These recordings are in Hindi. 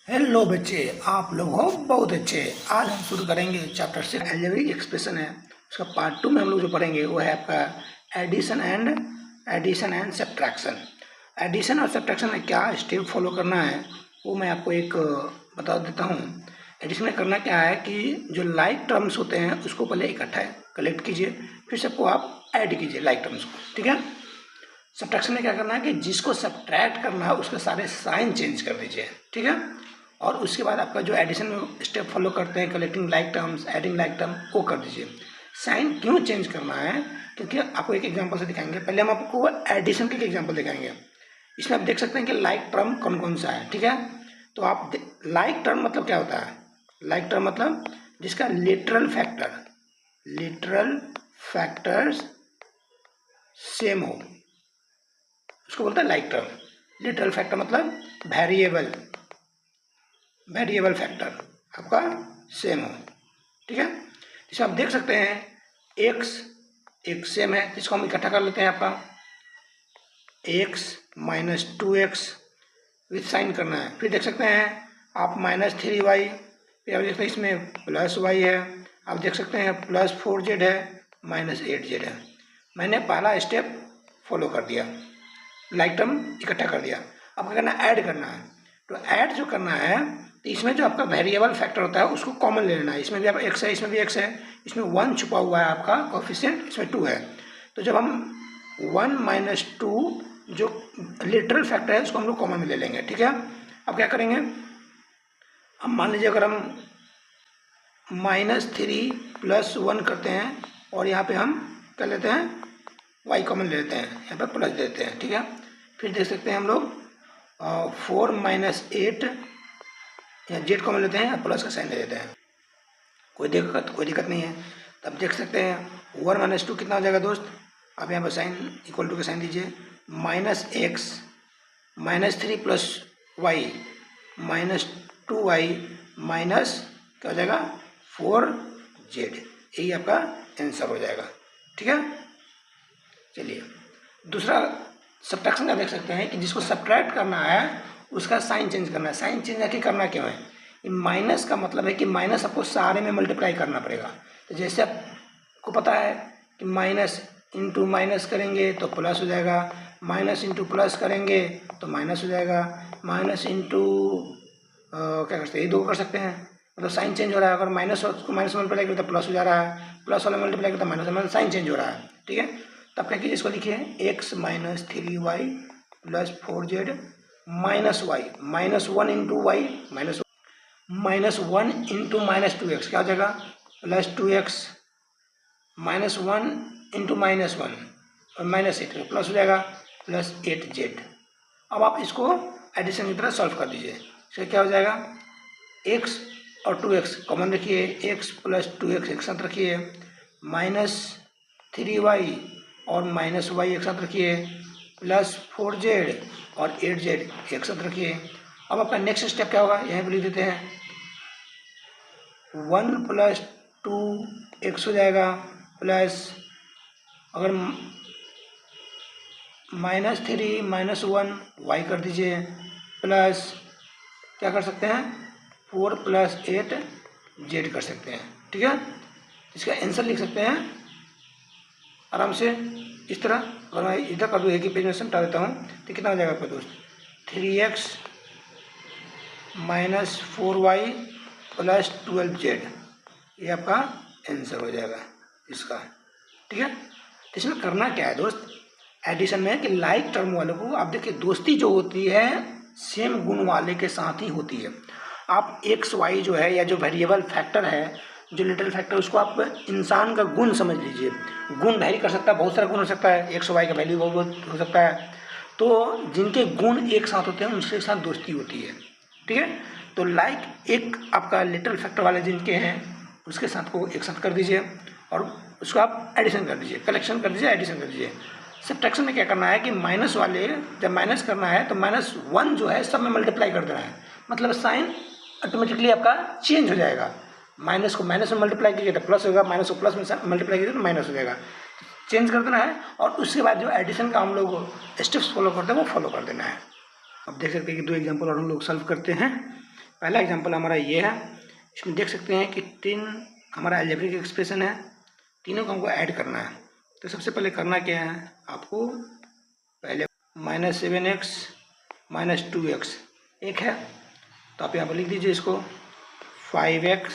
हेलो बच्चे, आप लोग हो बहुत अच्छे। आज हम शुरू करेंगे चैप्टर 6 अलजेब्रिक एक्सप्रेशन है। उसका पार्ट 2 में हम लोग जो पढ़ेंगे वो है आपका एडिशन एंड सब्ट्रैक्शन। एडिशन और सब्ट्रैक्शन में क्या स्टेप फॉलो करना है वो मैं आपको एक बता देता हूँ। एडिशन में करना क्या है कि जो लाइक टर्म्स होते हैं उसको पहले इकट्ठा कलेक्ट कीजिए, फिर सबको आप ऐड कीजिए लाइक टर्म्स को, ठीक है। सब्ट्रैक्शन में क्या करना है कि जिसको सब्ट्रैक्ट करना है उसके सारे साइन चेंज कर दीजिए, ठीक है। और उसके बाद आपका जो एडिशन में स्टेप फॉलो करते हैं, collecting like terms, adding like term, वो कर दीजिए। साइन क्यों चेंज करना है, क्योंकि आपको एक एग्जांपल से दिखाएंगे। पहले हम आपको एडिशन के एग्जांपल दिखाएंगे। इसमें आप देख सकते हैं कि लाइक टर्म कौन कौन सा है, ठीक है। तो आप लाइक टर्म मतलब क्या होता है? लाइक टर्म मतलब जिसका लिटरल फैक्टर्स सेम हो, उसको बोलते हैं लाइक टर्म। लिटरल फैक्टर मतलब वेरिएबल फैक्टर आपका सेम हो, ठीक है। जिसमें आप देख सकते हैं एक्स एक सेम है, जिसको हम इकट्ठा कर लेते हैं। आपका x minus 2x with sign करना है। फिर देख सकते हैं आप -3y, फिर आप देखते हैं इसमें +y है। आप देख सकते हैं +4z है, -8z है। मैंने पहला स्टेप फॉलो कर दिया, लाइक टर्म इकट्ठा कर दिया। अब क्या करना है? ऐड करना है। तो ऐड जो करना है, तो इसमें जो आपका वेरिएबल फैक्टर होता है उसको कॉमन ले लेना है। इसमें भी आप x है, इसमें भी x है, इसमें 1 छुपा हुआ है आपका कोफिशिएंट, इसमें 2 है। तो जब हम 1 - 2 जो लिटरल फैक्टर है उसको हम लोग कॉमन में ले लेंगे, ठीक है। अब क्या करेंगे, हम मान लीजिए अगर हम -3 + 1 करते हैं और यहाँ पे हम कर लेते हैं y कॉमन ले लेते हैं, यहाँ पर प्लस देते हैं, ठीक है। फिर देख सकते हैं हम लोग 4 - 8 या z कॉमन लेते हैं, प्लस का साइन ले देते हैं। कोई दिक्कत नहीं है। तब देख सकते हैं 1 - 2 कितना हो जाएगा दोस्त? आप यहाँ पर साइन इक्वल टू का साइन दीजिए। -x -3 + y -2y माइनस क्या हो जाएगा 4z। यही आपका आंसर हो जाएगा, ठीक है। चलिए दूसरा सब्ट्रैक्शन का देख सकते हैं कि जिसको सब्ट्रैक्ट करना है उसका साइन चेंज करना है। साइन चेंज आके करना क्यों है? माइनस का मतलब है कि माइनस आपको सारे में मल्टीप्लाई करना पड़ेगा। तो जैसे आपको पता है कि माइनस इंटू माइनस करेंगे तो प्लस हो जाएगा, माइनस इंटू प्लस करेंगे तो माइनस हो जाएगा, माइनस इंटू क्या कर सकते हैं, ये 2 कर सकते हैं। मतलब साइन चेंज हो रहा है। अगर माइनस उसको माइनस मल्टीप्लाई करें तो प्लस हो जा रहा है, प्लस वाला मल्टीप्लाई करें तो माइनस, मतलब साइन चेंज हो रहा है, ठीक है। तब क्या कीजिए, इसको लिखिए x - 3y + 4z -y -1 into Y -1 into -2x क्या हो जाएगा +2x -1 इंटू -1 और -8 प्लस हो जाएगा +8z। अब आप इसको एडिशन की तरह सॉल्व कर दीजिए। इसका क्या हो जाएगा, x और 2x कॉमन रखिए, x + 2x एक साथ रखिए, -3y और -y एक साथ रखिए, +4z और 8z एक साथ रखिए। अब आपका नेक्स्ट स्टेप क्या होगा, यहाँ पर लिख देते हैं 1 + 2x हो जाएगा, प्लस अगर -3 - 1 y कर दीजिए, प्लस क्या कर सकते हैं 4 + 8 z कर सकते हैं, ठीक है। इसका आंसर लिख सकते हैं आराम से इस तरह। अगर मैं इधर कर दूँ, एक ही पेज में समझा देता हूँ, तो कितना हो जाएगा आपका दोस्त 3x - 4y + 12z। ये आपका आंसर हो जाएगा इसका, ठीक है। तो इसमें करना क्या है दोस्त, एडिशन में कि लाइक टर्म वालों को आप देखिए, दोस्ती जो होती है सेम गुण वाले के साथ ही होती है। आप एक्स वाई जो है या जो वेरिएबल फैक्टर है, जो लिटरल फैक्टर, उसको आप इंसान का गुण समझ लीजिए। गुण वैरी कर सकता है, बहुत सारा गुण हो सकता है, एक्स वाई का वैल्यू बहुत हो सकता है। तो जिनके गुण एक साथ होते हैं उनके साथ दोस्ती होती है, ठीक है। तो लाइक एक आपका लिटरल फैक्टर वाले जिनके हैं उसके साथ को एक साथ कर दीजिए और उसको आप एडिशन कर दीजिए, कलेक्शन कर दीजिए, एडिशन कर दीजिए। सब्ट्रैक्शन में क्या करना है कि माइनस वाले जब माइनस करना है तो -1 जो है सब में मल्टीप्लाई कर देना है, मतलब साइन ऑटोमेटिकली आपका चेंज हो जाएगा। माइनस को माइनस में मल्टीप्लाई कीजिए तो प्लस होगा, माइनस को प्लस में मल्टीप्लाई कीजिए तो माइनस हो जाएगा। चेंज कर देना है और उसके बाद जो एडिशन का हम लोग स्टेप्स फॉलो करते हैं वो फॉलो कर देना है। अब देख सकते हैं कि 2 एग्जाम्पल और हम लोग सॉल्व करते हैं। पहला एग्जांपल हमारा ये है। इसमें देख सकते हैं कि 3 हमारा अलजेब्रिक एक्सप्रेशन है, तीनों को हमको ऐड करना है। तो सबसे पहले करना क्या है आपको, पहले -7x -2x एक है, तो आप यहाँ पर लिख दीजिए इसको 5x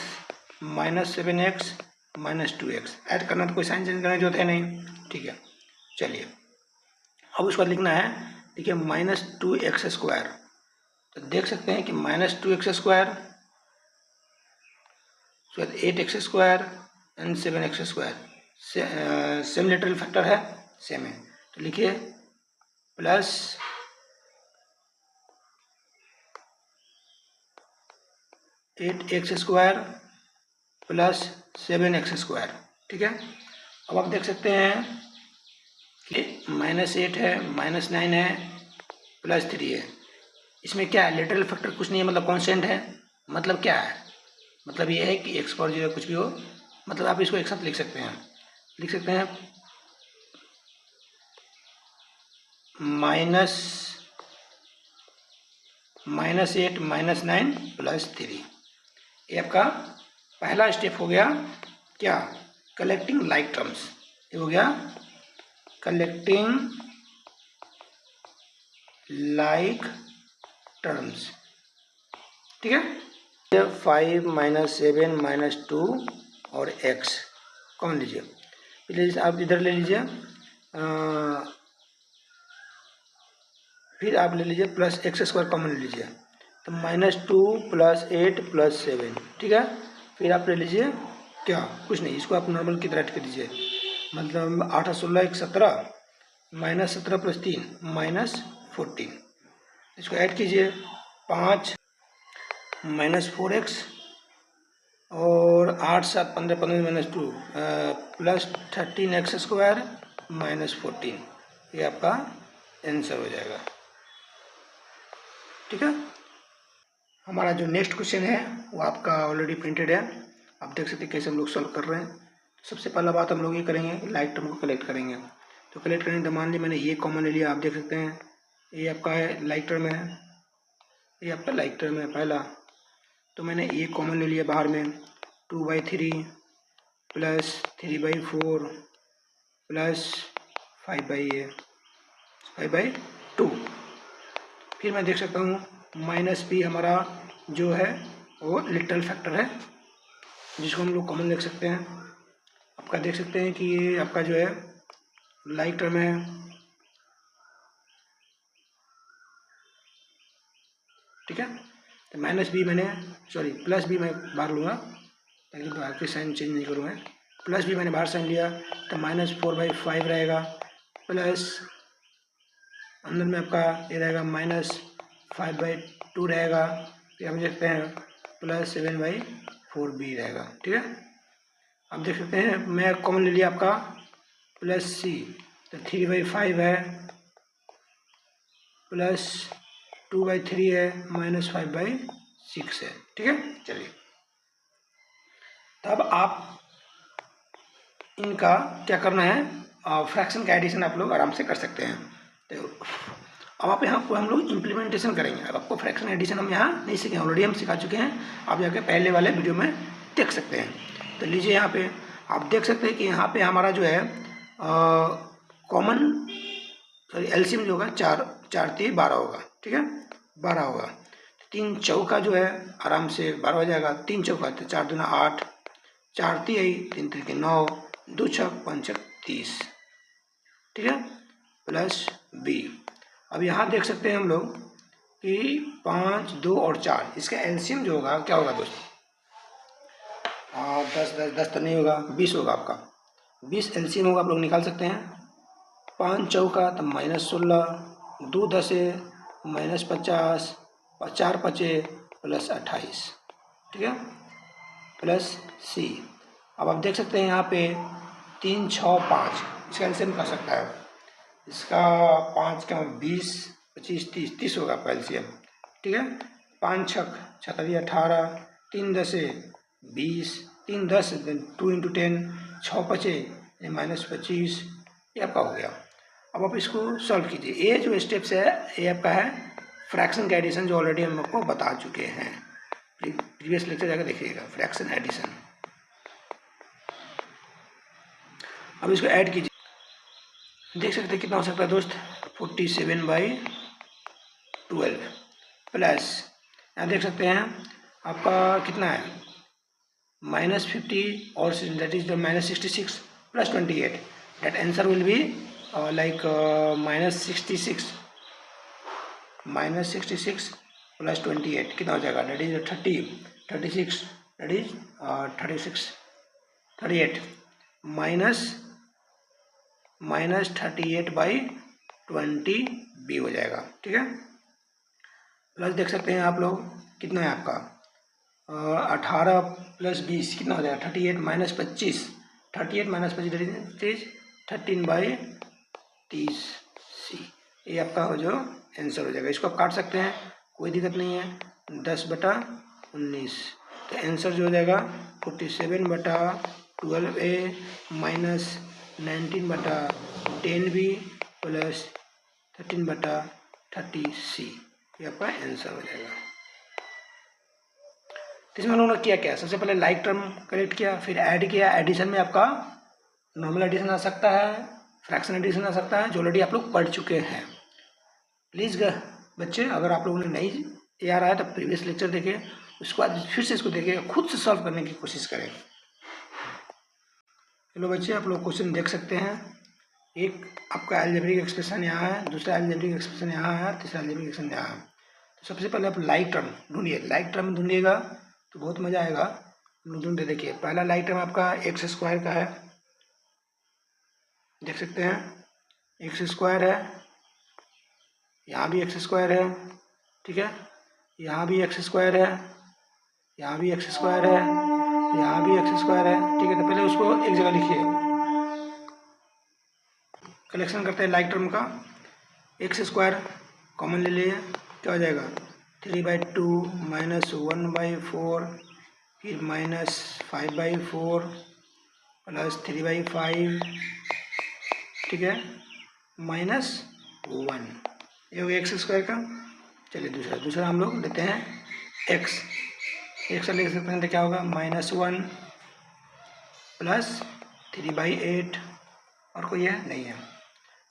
-7x -2x। ऐड करना तो कोई साइन चेंज करने की जरूरत है नहीं, ठीक है। चलिए अब उसके बाद लिखना है, देखिए -2x²। तो देख सकते हैं कि -2x² 8x² and 7x², same literal factor है, सेम है। तो लिखिए प्लस 8x² प्लस 7x², ठीक है। अब आप देख सकते हैं कि -8 है, -9 है, +3 है। इसमें क्या है, लिटरल फैक्टर कुछ नहीं है, मतलब कांस्टेंट है। मतलब क्या है, मतलब ये है कि x पावर 0 कुछ भी हो, मतलब आप इसको एक साथ लिख सकते हैं -8 -9 +3। ये आपका पहला स्टेप हो गया क्या, कलेक्टिंग लाइक टर्म्स। ये हो गया कलेक्टिंग लाइक टर्म्स, ठीक है। 5 -7 -2 और x कॉमन लीजिए, फिर आप इधर ले लीजिए, फिर आप ले लीजिए +x² कॉमन ले लीजिए, तो -2 + 8 + 7, ठीक है। फिर आप ले लीजिए क्या, कुछ नहीं, इसको आप नॉर्मल की तरह कर दीजिए, मतलब 8 16 1 17 -17 + 3 -14। इसको ऐड कीजिए, 5 -4x और 8 7 15 15 -2 + 13x² -14। ये आपका आंसर हो जाएगा, ठीक है। हमारा जो नेक्स्ट क्वेश्चन है वो आपका ऑलरेडी प्रिंटेड है, आप देख सकते हैं कैसे हम लोग सॉल्व कर रहे हैं। सबसे पहला बात हम लोग ये करेंगे, लाइक टर्म को कलेक्ट करेंगे। तो कलेक्ट करेंगे तो मान ली मैंने ये कॉमन ले लिया, आप देख सकते हैं ये आपका है लाइक टर्म है, ये आपका लाइक टर्म है पहला। तो मैंने ये कॉमन ले लिया बाहर में, 2/3 + 3/4 + 5/2। फिर मैं देख सकता हूँ -b हमारा जो है वो लिटरल फैक्टर है, जिसको हम लोग कॉमन देख सकते हैं। आपका देख सकते हैं कि ये आपका जो है लाइक टर्म है, ठीक है। तो -b मैंने +b मैं बाहर लूँगा, ताकि बाहर के साइन चेंज नहीं करूँ मैं। +b मैंने बाहर साइन लिया, तो -4/5 रहेगा, प्लस अंदर में आपका ये रहेगा -5/2 रहेगा, फिर हम देखते हैं +7/4b रहेगा, ठीक है। आप देख सकते हैं मैं कॉमन ले लिया आपका +c, तो 3/5 है, +2/3 है, -5/6 है, ठीक है। चलिए तब आप इनका क्या करना है, फ्रैक्शन का एडिशन आप लोग आराम से कर सकते हैं। तो अब आप यहाँ पर हम लोग इम्प्लीमेंटेशन करेंगे। अब आपको फ्रैक्शन एडिशन हम यहाँ नहीं सीखें, ऑलरेडी हम सिखा चुके हैं, आप जाके पहले वाले वीडियो में देख सकते हैं। तो लीजिए यहाँ पे आप देख सकते हैं कि यहाँ पे हमारा जो है कॉमन एलसीएम जो होगा 4 4 3 12 होगा, ठीक है, 12 होगा। 3 चौका जो है आराम से 12 हो जाएगा, 3 चौका तो 4 दूना 8, 4 3 3 3 9, 2 छक 5 छक 30, ठीक है, +b। अब यहाँ देख सकते हैं हम लोग कि 5 2 और 4, इसका एलसीएम जो होगा क्या होगा दोस्तों, 10 तो नहीं होगा, 20 होगा आपका, 20 एलसीएम होगा, आप लोग निकाल सकते हैं। 5 चौका तो -16, 2 10 -50, 4 5 +28, ठीक है, +c। अब आप देख सकते हैं यहाँ पे 3 6 5, इसका एलसीएम कर सकता है, इसका 5 का 20 25 30 30 होगा आपका एलसीएम, ठीक है। 5 छक 36 18, 3 10 20, 3 10 2 × 10, 6 5 -25, ये आपका हो गया। अब आप इसको सॉल्व कीजिए। ये जो स्टेप्स है ये आपका है फ्रैक्शन का एडिशन, जो ऑलरेडी हम आपको बता चुके हैं, प्रीवियस लेक्चर जाकर देखिएगा, फ्रैक्शन एडिशन। अब इसको ऐड कीजिए, देख सकते हैं कितना हो सकता है दोस्त, 47/12 प्लस यहाँ देख सकते हैं आपका कितना है, -50 और that is -66 plus 28, that answer will be like -66 plus 28 कितना हो जाएगा, that is 36 that is 38 minus 38/20 बी हो जाएगा, ठीक है। प्लस देख सकते हैं आप लोग कितना है आपका 18 + 20 कितना हो जाएगा, 38 - 25 13/30 सी, ये आपका जो आंसर हो जाएगा। इसको आप काट सकते हैं, कोई दिक्कत नहीं है, 10/19 तो आंसर जो हो जाएगा 47/12A minus 19/10B plus 13/30C, ये आपका आंसर हो जाएगा। तो इसमें हम लोगों ने किया क्या, सबसे पहले लाइक टर्म कलेक्ट किया, फिर ऐड किया। एडिशन में आपका नॉर्मल एडिशन आ सकता है, फ्रैक्शन एडिशन आ सकता है, जो ऑलरेडी आप लोग पढ़ चुके हैं। प्लीज़ बच्चे, अगर आप लोगों ने नहीं ये आ रहा है तो प्रीवियस लेक्चर देखें, उसके बाद फिर से इसको देखिए, खुद से सॉल्व करने की कोशिश करें। चलो बच्चे, आप लोग क्वेश्चन देख सकते हैं, एक आपका अलजेब्रिक एक्सप्रेशन यहाँ है, दूसरा अलजेब्रिक एक्सप्रेशन यहाँ है, तीसरा अलजेब्रिक एक्सप्रेशन यहाँ है। तो सबसे पहले आप लाइक टर्म ढूंढिए, लाइक टर्म ढूंढिएगा तो बहुत मज़ा आएगा। हम लोग ढूंढते, देखिए पहला लाइक टर्म आपका x² का है, देख सकते हैं x² है, यहाँ भी x² है, ठीक है, यहाँ भी x² है, यहाँ भी x² है, यहाँ भी x² है, ठीक है। तो पहले उसको एक जगह लिखिए, कलेक्शन करते हैं लाइक टर्म का। x² कॉमन ले लिए, क्या हो जाएगा 3/2 - 1/4 फिर -5/4 प्लस 3/5, ठीक है, -1, ये हो गया x² का। चलिए दूसरा हम लोग लेते हैं x लिख सकते हैं, तो क्या होगा -1 प्लस 3/8, और कोई है नहीं है।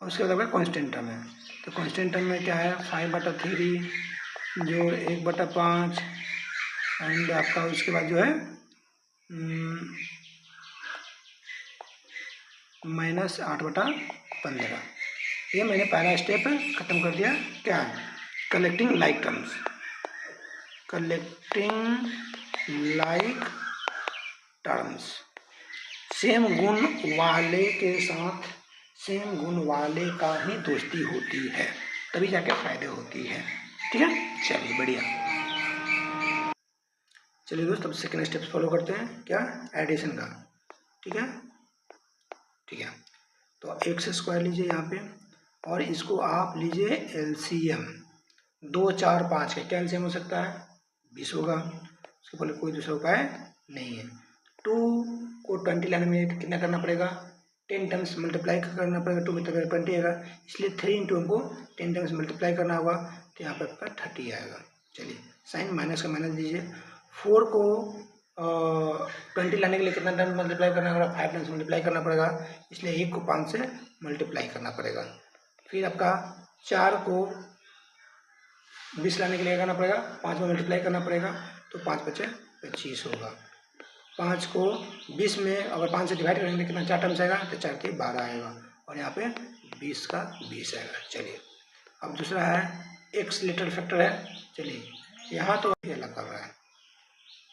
और उसके बाद आपका कॉन्स्टेंट टर्म है, तो कॉन्स्टेंट टर्म में क्या है 5/3 जोड़ 1/5 एंड आपका उसके बाद जो है -8/15। ये मैंने पहला स्टेप खत्म कर दिया, क्या है collecting like terms, collecting like terms. Same गुण वाले के साथ सेम गुण वाले का ही दोस्ती होती है, तभी जाके फायदे होती है, ठीक है। चलिए बढ़िया, चलिए दोस्त अब सेकेंड स्टेप फॉलो करते हैं, क्या एडिशन का, ठीक है। तो x² लीजिए यहाँ पे, और इसको आप लीजिए LCM 2, 4, 5 का क्या LCM हो सकता है 20 होगा, उसके पहले कोई दूसरा उपाय नहीं है। 2 को 20 लाने में कितना करना पड़ेगा 10 टाइम्स मल्टीप्लाई करना पड़ेगा, 2 में 20 आएगा, इसलिए 3 × हमको 10 टाइम्स मल्टीप्लाई करना होगा, तो यहाँ पर आपका 30 आएगा। चलिए साइन माइनस का माइनस दीजिए, 4 को 20 लाने के लिए कितना टाइम मल्टीप्लाई करना होगा 5 टाइम्स मल्टीप्लाई करना पड़ेगा, इसलिए 1 को 5 से मल्टीप्लाई करना पड़ेगा। फिर आपका 4 को 20 लाने के लिए करना पड़ेगा, 5 में मल्टीप्लाई करना पड़ेगा, तो 5 × 5 = 25 होगा। 5 को 20 में अगर 5 से डिवाइड करेंगे कितना 4 टाइम्स आएगा, तो 4 के 12 आएगा, और यहाँ पे 20 का 20 आएगा। चलिए अब दूसरा है x लिटिल फैक्टर है, चलिए यहाँ तो ये अलग कर रहा है,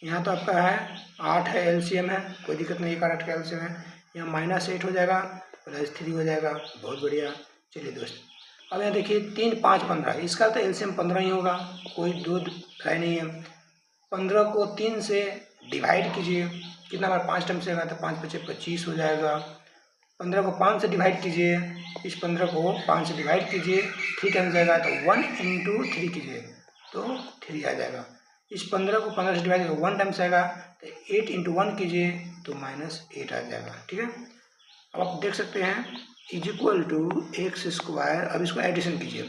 यहाँ तो आपका है 8 है LCM है, कोई दिक्कत नहीं, 8 का LCM है, यहाँ -8 हो जाएगा प्लस 3 हो जाएगा, बहुत बढ़िया। चलिए दोस्त अब यहाँ देखिए 3, 5, 15, इसका तो LCM 15 ही होगा, कोई दो है नहीं है। 15 को 3 से डिवाइड कीजिए, कितना बार 5 टाइम से आएगा, तो 5 × 5 = 25 हो जाएगा। 15 को 5 से डिवाइड कीजिए, इस 15 को 5 से डिवाइड कीजिए, 3 टाइम्स जाएगा, तो 1 × 3 कीजिए तो 3 आ जाएगा। इस 15 को 15 से डिवाइड करके 1 टाइम्स आएगा, तो 8 × 1 कीजिए तो -8 आ जाएगा, ठीक है। अब आप देख सकते हैं = x², अब इसको एडिशन कीजिए,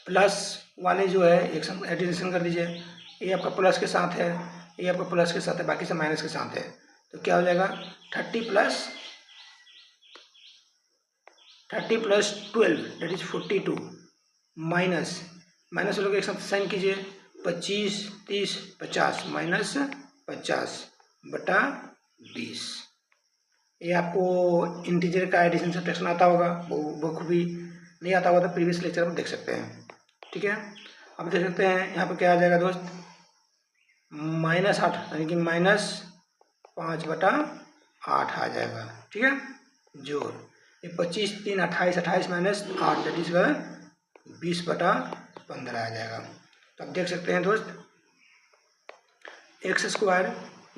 प्लस वाले जो है एडिशन कर दीजिए, ये आपका प्लस के साथ है, ये आपका प्लस के साथ है, बाकी सब माइनस के साथ है। तो क्या हो जाएगा 30 plus 12 that is 42 minus minus लोग एक साथ साइन कीजिए 25 30 50 माइनस 50 बटा 20। ये आपको इंटीजर का एडिशन सब्ट्रैक्शन आता होगा, वो बखूबी। नहीं आता होगा तो प्रीवियस लेक्चर में देख सकते हैं, ठीक है। अब देख सकते हैं यहाँ पर क्या आ जाएगा दोस्त, -8 यानी कि -5 बटा 8 आ जाएगा, ठीक है। जोड़ ये 25 3 28 28 माइनस 8 दैट इज 20 बटा 15 आ जाएगा। तो अब देख सकते हैं दोस्त x स्क्वायर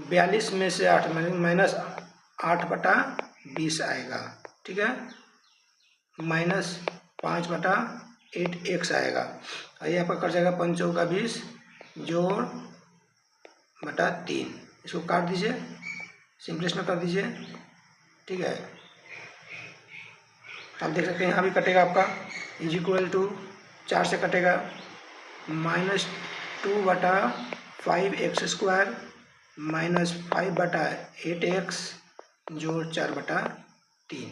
42 में से 8 -8 बटा 20 आएगा, ठीक है। -5 बटा 8x आएगा। ये आपका कट जाएगा 5 चौका 20 जोड़ बटा 3, इसको काट दीजिए, सिंपलेस्ट में कर दीजिए, ठीक है। आप देख सकते हैं यहाँ भी कटेगा आपका इज इक्वल टू 4 से कटेगा -2 बटा 5x स्क्वायर -5 बटा 8x जोड़ 4 बटा 3।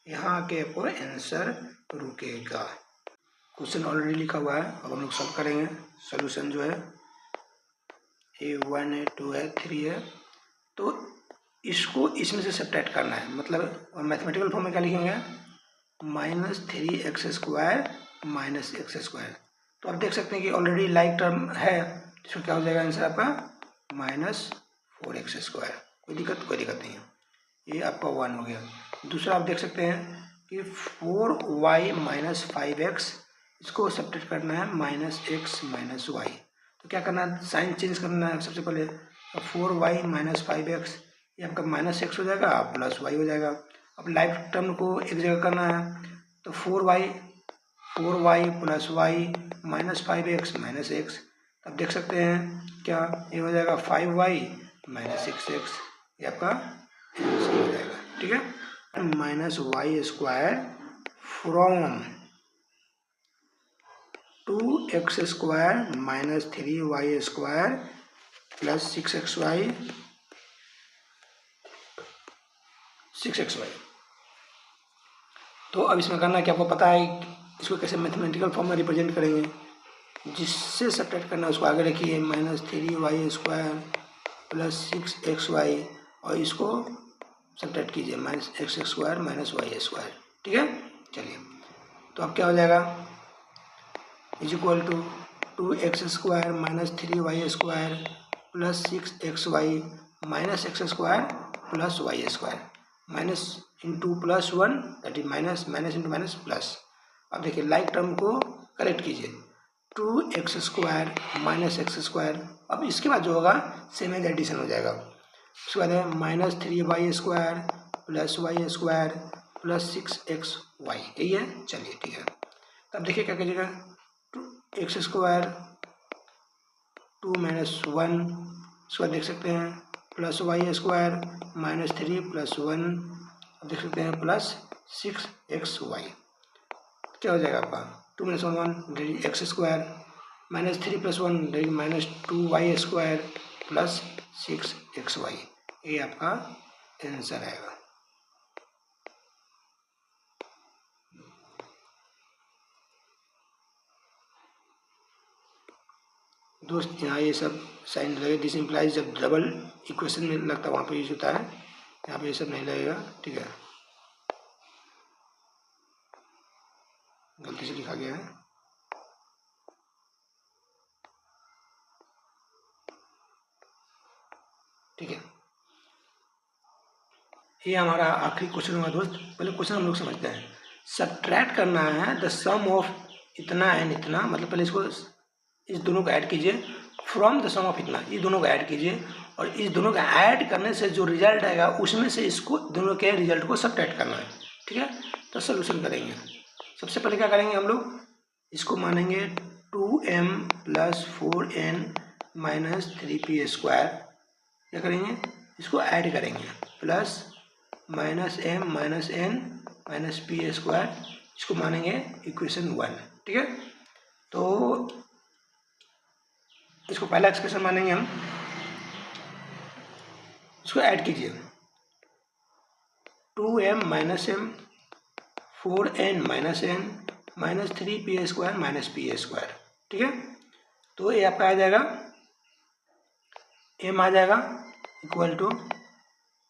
यहाँ के आपको आंसर रुकेगा। क्वेश्चन ऑलरेडी लिखा हुआ है, अब हम लोग सॉल्व करेंगे। सोल्यूशन जो है A1 है 2 है 3 है, तो इसको इसमें से सब्ट्रैक्ट करना है, मतलब मैथमेटिकल फॉर्म में क्या लिखेंगे -3x स्क्वायर -x स्क्वायर। तो आप देख सकते हैं कि ऑलरेडी लाइक टर्म है, इसको क्या हो जाएगा आंसर आपका -4x स्क्वायर। कोई दिक्कत नहीं है, ये आपका 1 हो गया। दूसरा आप देख सकते हैं कि 4y - 5x, इसको सब्ट्रैक्ट करना है -x - y। तो क्या करना है, साइन चेंज करना है सबसे पहले। 4y - 5x ये आपका -x हो जाएगा +y हो जाएगा। अब लाइक टर्म को एक जगह करना है, तो 4y + y -5x - x। अब देख सकते हैं क्या ये हो जाएगा 5y - 6x, ये आपका आंसर हो जाएगा, ठीक है। -y square from 2x square -3y square plus 6xy। तो अब इसमें करना क्या, आपको पता है इसको कैसे मैथमेटिकल फॉर्म में रिप्रेजेंट करेंगे। जिससे सब्ट्रैक्ट करना है उसको आगे रखिए, -3y स्क्वायर प्लस 6xy, और इसको सब्ट्रैक्ट कीजिए -x स्क्वायर -y स्क्वायर, ठीक है। चलिए, तो अब क्या हो जाएगा is equal to 2x square -3y square plus 6xy -x square plus y square, minus into +1 that is minus, minus into minus plus. अब देखिए लाइक टर्म को करेक्ट कीजिए, 2x स्क्वायर -x स्क्वायर। अब इसके बाद जो होगा सेम एज एडिशन हो जाएगा। उसके बाद है -3y square plus y square plus 6xy, यही है। चलिए ठीक है, तब देखिए क्या कीजिएगा, 2x स्क्वायर 2 - 1, उसके बाद देख सकते हैं प्लस y स्क्वायर -3 + 1, देख सकते हैं प्लस 6xy। क्या हो जाएगा आपका 2 - 1 x square -3 + 1 -2y square plus 6xy, ये आपका आंसर आएगा। दोस्त यहाँ ये सब साइन लगे, दिस इम्प्लाइज जब डबल इक्वेशन में लगता है वहाँ पे यूज होता है, यहाँ पे ये सब नहीं लगेगा, ठीक है। गलती से लिखा गया है, ठीक है। ये हमारा आखिरी क्वेश्चन हुआ दोस्त। पहले क्वेश्चन हम लोग समझते हैं। सब्ट्रैक्ट करना है द सम ऑफ इतना एंड इतना, मतलब पहले इसको इस दोनों को ऐड कीजिए, फ्रॉम द सम ऑफ इतना, ये दोनों को ऐड कीजिए, और इस दोनों का ऐड करने से जो रिजल्ट आएगा उसमें से इसको दोनों के रिजल्ट को सब्ट्रैक्ट करना है, ठीक है। तो सोल्यूशन करेंगे। सबसे पहले क्या करेंगे हम लोग, इसको मानेंगे 2m + 4n - 3p स्क्वायर। क्या करेंगे, इसको ऐड करेंगे, plus -m - n - p square, इसको मानेंगे इक्वेशन 1, ठीक है। तो इसको पहला एक्सप्रेशन मानेंगे हम, इसको ऐड कीजिए 2m minus M 4n minus N minus 3p² minus p², ठीक है। तो ये आपका आ जाएगा m आ जाएगा इक्वल टू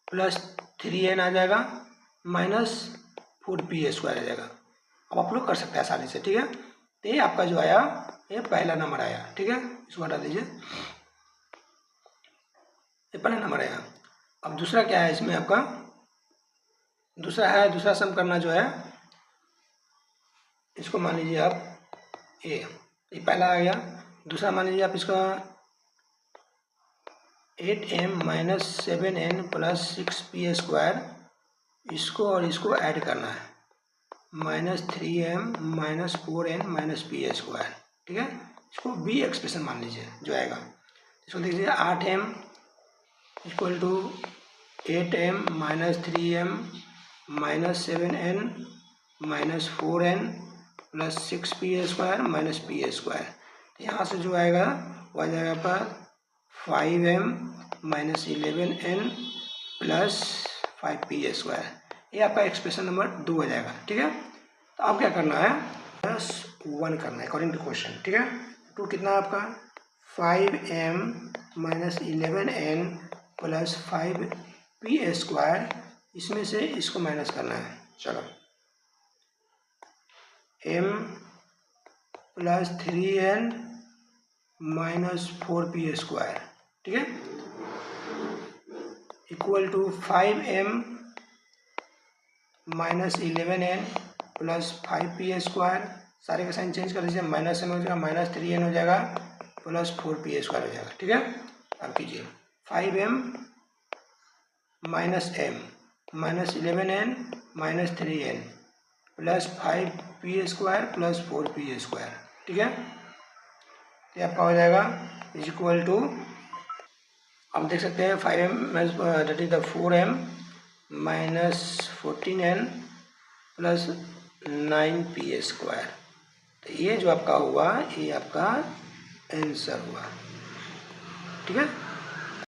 प्लस 3n आ जाएगा माइनस 4p² आ जाएगा। अब आप लोग कर सकते हैं आसानी से, ठीक है। तो ये आपका जो आया ये पहला नंबर आया, ठीक है। इसको हटा दीजिए, ये पहला नंबर आया। अब दूसरा क्या है इसमें आपका, दूसरा है, दूसरा सम करना जो है, इसको मान लीजिए आप ये पहला आ गया। दूसरा मान लीजिए आप इसका 8m minus 7n plus 6p², इसको और इसको ऐड करना है minus 3m minus 4n minus p², ठीक है। इसको बी एक्सप्रेशन मान लीजिए जो आएगा। इसको देखिए 8m equal to 8m minus 3m minus 7n minus 4n plus 6p² minus p²। यहाँ से जो आएगा वो आ जाएगा पर 5m minus 11n plus 5p²। ये आपका एक्सप्रेशन नंबर 2 हो जाएगा, ठीक है। तो अब क्या करना है, प्लस 1 करना है अकॉर्डिंग टू क्वेश्चन, ठीक है। 2 कितना है आपका 5m minus 11n plus 5p², इसमें से इसको माइनस करना है। चलो m plus 3n minus 4p², ठीक है, equal to 5m minus 11n plus 5p²। सारे का साइन चेंज कर दीजिए, माइनस n हो जाएगा माइनस 3n हो जाएगा प्लस 4p² हो जाएगा, ठीक है। अब कीजिए 5m minus m minus 11n minus 3n plus 5p² plus 4p², ठीक है। तो आपका हो जाएगा इज इक्वल टू, आप देख सकते हैं 5m that is the 4m minus 14n plus 9p²। तो ये जो आपका हुआ ये आपका आंसर हुआ, ठीक है।